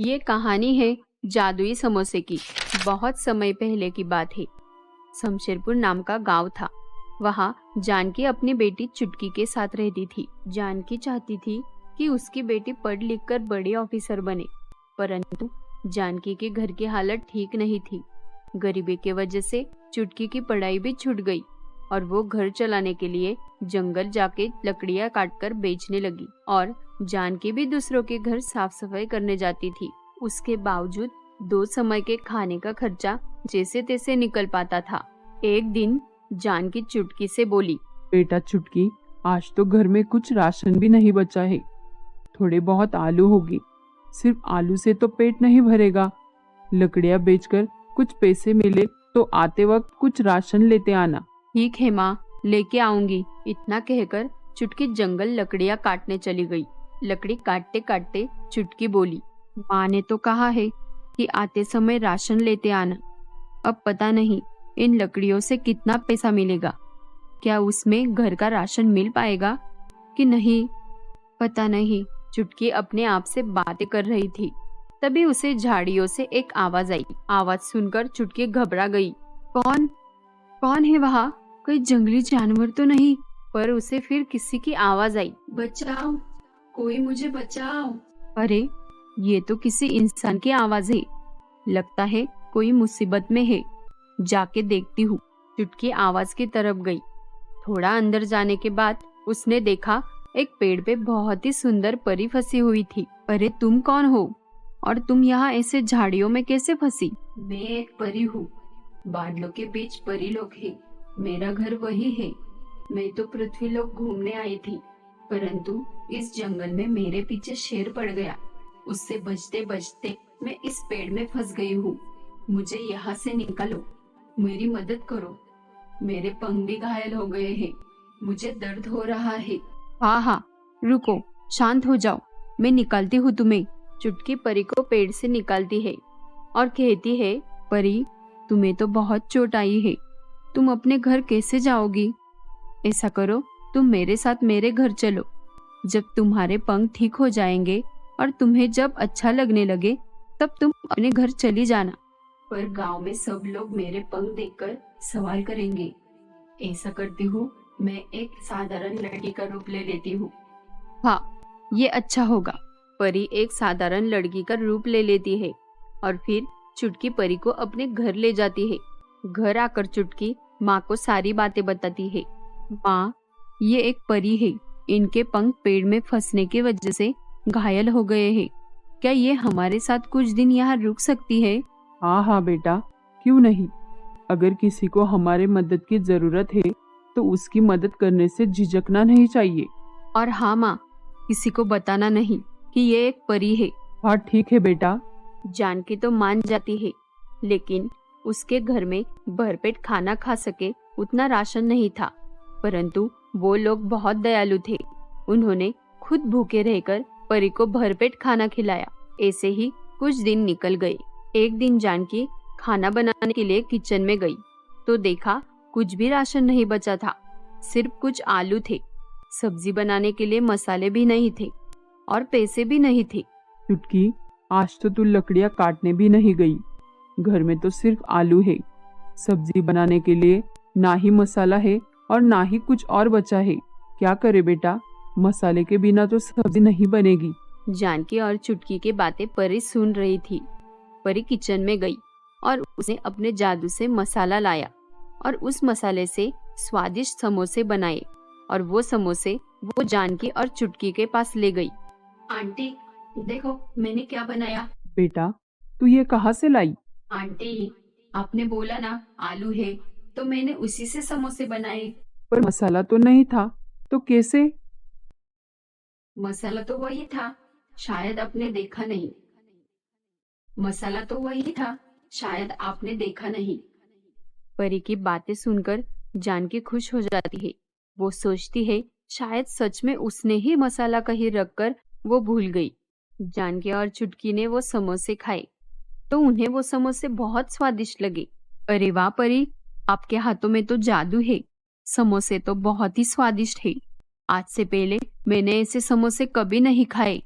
ये कहानी है जादुई समोसे की। बहुत समय पहले की बात है। शमशेरपुर नाम का गांव था। वहाँ जानकी अपनी बेटी चुटकी के साथ रहती थी। जानकी चाहती थी कि उसकी बेटी पढ़ लिख कर बड़ी ऑफिसर बने, परंतु जानकी के घर की हालत ठीक नहीं थी। गरीबी के वजह से चुटकी की पढ़ाई भी छूट गई और वो घर चलाने के लिए जंगल जाके लकड़ियां काटकर बेचने लगी और जानकी भी दूसरों के घर साफ सफाई करने जाती थी। उसके बावजूद 2 समय के खाने का खर्चा जैसे तैसे निकल पाता था। एक दिन जानकी चुटकी से बोली, बेटा चुटकी, आज तो घर में कुछ राशन भी नहीं बचा है। थोड़े बहुत आलू होगी, सिर्फ आलू से तो पेट नहीं भरेगा। लकड़ियां बेचकर कुछ पैसे मिले तो आते वक्त कुछ राशन लेते आना। ठीक है माँ, लेके आऊंगी। इतना कहकर चुटकी जंगल लकड़ियां काटने चली गई। लकड़ी काटते काटते चुटकी बोली, माँ ने तो कहा है कि आते समय राशन लेते आना। अब पता नहीं इन लकड़ियों से कितना पैसा मिलेगा। क्या उसमें घर का राशन मिल पाएगा कि नहीं, पता नहीं। चुटकी अपने आप से बातें कर रही थी। तभी उसे झाड़ियों से एक आवाज आई। आवाज सुनकर चुटकी घबरा गई। कौन कौन है वहाँ? कोई जंगली जानवर तो नहीं? पर उसे फिर किसी की आवाज आई, बचाओ, कोई मुझे बचाओ। अरे, ये तो किसी इंसान की आवाज है। लगता है कोई मुसीबत में है। जाके देखती हूँ। चुटकी आवाज की तरफ गई। थोड़ा अंदर जाने के बाद उसने देखा एक पेड़ पे बहुत ही सुंदर परी फंसी हुई थी। अरे, तुम कौन हो और तुम यहाँ ऐसे झाड़ियों में कैसे फंसी? मैं एक परी हूँ। बादलों के बीच परी लोग हैं। मेरा घर वही है। मैं तो पृथ्वी लोक घूमने आई थी, परंतु इस जंगल में मेरे पीछे शेर पड़ गया। उससे बचते बचते मैं इस पेड़ में फंस गई हूँ। मुझे यहाँ से निकालो, मेरी मदद करो। मेरे पंख भी घायल हो गए हैं। मुझे दर्द हो रहा है। हाँ हाँ, रुको, शांत हो जाओ, मैं निकालती हूँ तुम्हें। चुटकी परी को पेड़ से निकालती है और कहती है, परी, तुम्हें तो बहुत चोट आई है। तुम अपने घर कैसे जाओगी? ऐसा करो, तुम मेरे साथ मेरे घर चलो। जब तुम्हारे पंख ठीक हो जाएंगे और तुम्हें जब अच्छा लगने लगे तब तुम अपने घर चली जाना। पर गांव में सब लोग मेरे पंख देखकर सवाल करेंगे। ऐसा करती हूँ, मैं एक साधारण लड़की का रूप ले लेती हूँ। हाँ, ये अच्छा होगा। परी एक साधारण लड़की का रूप ले लेती है और फिर चुटकी परी को अपने घर ले जाती है। घर आकर चुटकी माँ को सारी बातें बताती है। माँ, ये एक परी है। इनके पंख पेड़ में फंसने की वजह से घायल हो गए हैं। क्या ये हमारे साथ कुछ दिन यहाँ रुक सकती है? हाँ हाँ बेटा, क्यों नहीं। अगर किसी को हमारे मदद की जरूरत है तो उसकी मदद करने से झिझकना नहीं चाहिए। और हाँ माँ, किसी को बताना नहीं कि ये एक परी है। हाँ ठीक है बेटा। जानकी तो मान जाती है, लेकिन उसके घर में भरपेट खाना खा सके उतना राशन नहीं था। परंतु वो लोग बहुत दयालु थे। उन्होंने खुद भूखे रहकर परी को भरपेट खाना खिलाया। ऐसे ही कुछ दिन निकल गए। एक दिन जानकी खाना बनाने के लिए किचन में गई तो देखा कुछ भी राशन नहीं बचा था। सिर्फ कुछ आलू थे। सब्जी बनाने के लिए मसाले भी नहीं थे और पैसे भी नहीं थे। चुटकी, आज तो तू लकड़ियां काटने भी नहीं गई। घर में तो सिर्फ आलू है। सब्जी बनाने के लिए ना ही मसाला है और ना ही कुछ और बचा है। क्या करे बेटा, मसाले के बिना तो सब्जी नहीं बनेगी। जानकी और चुटकी की बातें परी सुन रही थी। परी किचन में गई और उसने अपने जादू से मसाला लाया और उस मसाले से स्वादिष्ट समोसे बनाए और वो समोसे वो जानकी और चुटकी के पास ले गई। आंटी, देखो मैंने क्या बनाया। बेटा, तू ये कहाँ से लाई? आंटी, आपने बोला ना आलू है, तो मैंने उसी से समोसे बनाए। पर मसाला तो नहीं था, तो कैसे? मसाला तो वही था, शायद आपने देखा नहीं। मसाला तो वही था, शायद आपने देखा नहीं। परी की बातें सुनकर जानकी खुश हो जाती है। वो सोचती है शायद सच में उसने ही मसाला कहीं रखकर वो भूल गई। जानकी और चुटकी ने वो समोसे खाए तो उन्हें वो समोसे बहुत स्वादिष्ट लगे। अरे वाह परी, आपके हाथों में तो जादू है। समोसे तो बहुत ही स्वादिष्ट है। आज से पहले मैंने ऐसे समोसे कभी नहीं खाए।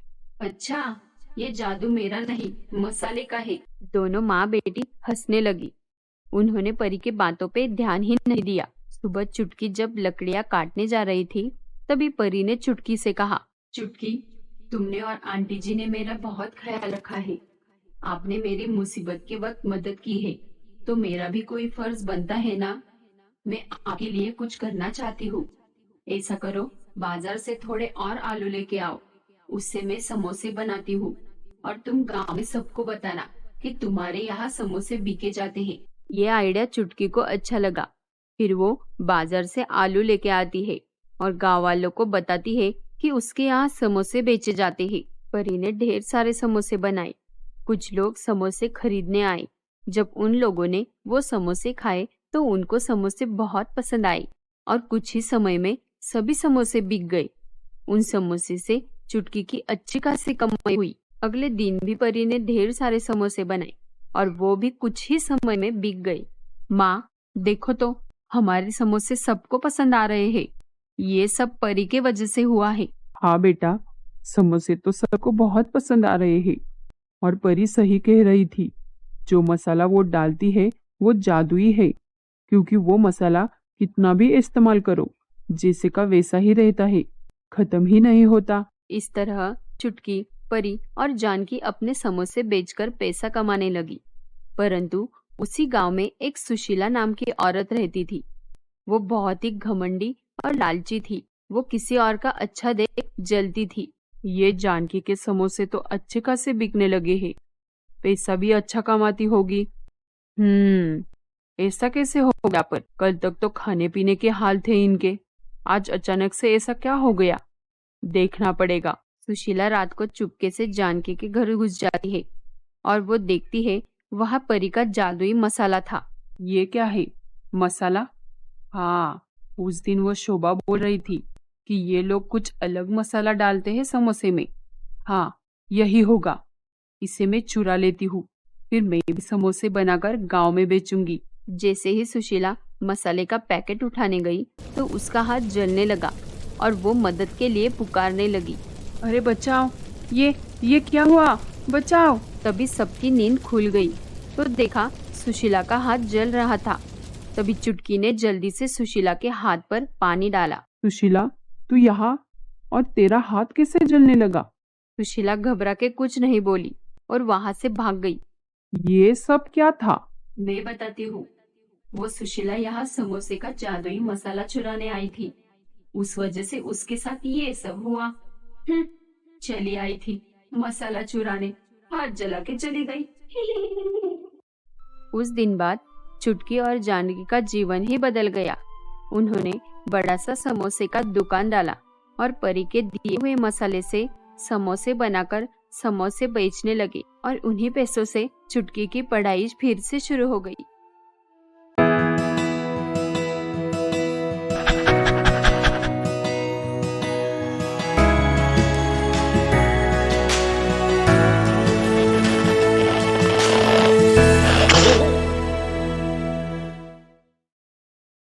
अच्छा, ये जादू मेरा नहीं, मसाले का है। दोनों माँ बेटी हंसने लगी। उन्होंने परी के बातों पे ध्यान ही नहीं दिया। सुबह चुटकी जब लकड़ियां काटने जा रही थी, तभी परी ने चुटकी से कहा, चुटकी, तुमने और आंटी जी ने मेरा बहुत ख्याल रखा है। आपने मेरी मुसीबत के वक्त मदद की है, तो मेरा भी कोई फर्ज बनता है ना। मैं आपके लिए कुछ करना चाहती हूँ। ऐसा करो, बाजार से थोड़े और आलू लेके आओ, उससे मैं समोसे बनाती हूँ, और तुम गांव में सबको बताना कि तुम्हारे यहाँ समोसे बिके जाते हैं। ये आइडिया चुटकी को अच्छा लगा। फिर वो बाजार से आलू लेके आती है और गांव वालों को बताती है कि उसके यहाँ समोसे बेचे जाते हैं। परी ने ढेर सारे समोसे बनाए। कुछ लोग समोसे खरीदने आए। जब उन लोगों ने वो समोसे खाए तो उनको समोसे बहुत पसंद आए और कुछ ही समय में सभी समोसे बिक गए। उन समोसे से चुटकी की अच्छी खासी कमाई हुई। अगले दिन भी परी ने ढेर सारे समोसे बनाए और वो भी कुछ ही समय में बिक गए। माँ, देखो तो, हमारे समोसे सबको पसंद आ रहे हैं। ये सब परी के वजह से हुआ है। हाँ बेटा, समोसे तो सबको बहुत पसंद आ रहे हैं। और परी सही कह रही थी। जो मसाला वो डालती है वो जादुई है, क्योंकि वो मसाला कितना भी इस्तेमाल करो, जैसे का वैसा ही रहता है, खत्म ही नहीं होता। इस तरह चुटकी, परी और जानकी अपने समोसे बेचकर पैसा कमाने लगी। परंतु उसी गांव में एक सुशीला नाम की औरत रहती थी। वो बहुत ही घमंडी और लालची थी। वो किसी और का अच्छा देख जलती थी। ये जानकी के समोसे तो अच्छे खासे बिकने लगे हैं, पैसा भी अच्छा कमाती होगी। ऐसा कैसे हो गया? पर कल तक तो खाने पीने के हाल थे इनके, आज अचानक से ऐसा क्या हो गया? देखना पड़ेगा। सुशीला रात को चुपके से जानकी के घर घुस जाती है और वो देखती है वहाँ परी का जादुई मसाला था। ये क्या है? मसाला? हाँ, उस दिन वो शोभा बोल रही थी कि ये लोग कुछ अलग मसाला डालते हैं समोसे में। हाँ, यही होगा। इसे मैं चुरा लेती हूँ, फिर मैं भी समोसे बनाकर गांव में बेचूंगी। जैसे ही सुशीला मसाले का पैकेट उठाने गई तो उसका हाथ जलने लगा और वो मदद के लिए पुकारने लगी। अरे बचाओ, ये क्या हुआ? बचाओ! तभी सबकी नींद खुल गई तो देखा सुशीला का हाथ जल रहा था। तभी चुटकी ने जल्दी से सुशीला के हाथ पर पानी डाला। सुशीला, तू यहाँ? और तेरा हाथ कैसे जलने लगा? सुशीला घबरा के कुछ नहीं बोली और वहाँ से भाग गई। ये सब क्या था? मैं बताती हूँ। वो सुशीला यहाँ समोसे का जादुई मसाला चुराने आई थी। उस वजह से उसके साथ ये सब हुआ। चली आई थी मसाला चुराने, हाथ जला के चली गई। उस दिन बाद चुटकी और जानकी का जीवन ही बदल गया। उन्होंने बड़ा सा समोसे का दुकान डाला और परी के दिए हुए मसाले से समोसे बनाकर समोसे बेचने लगे और उन्हीं पैसों से चुटकी की पढ़ाई फिर से शुरू हो गई।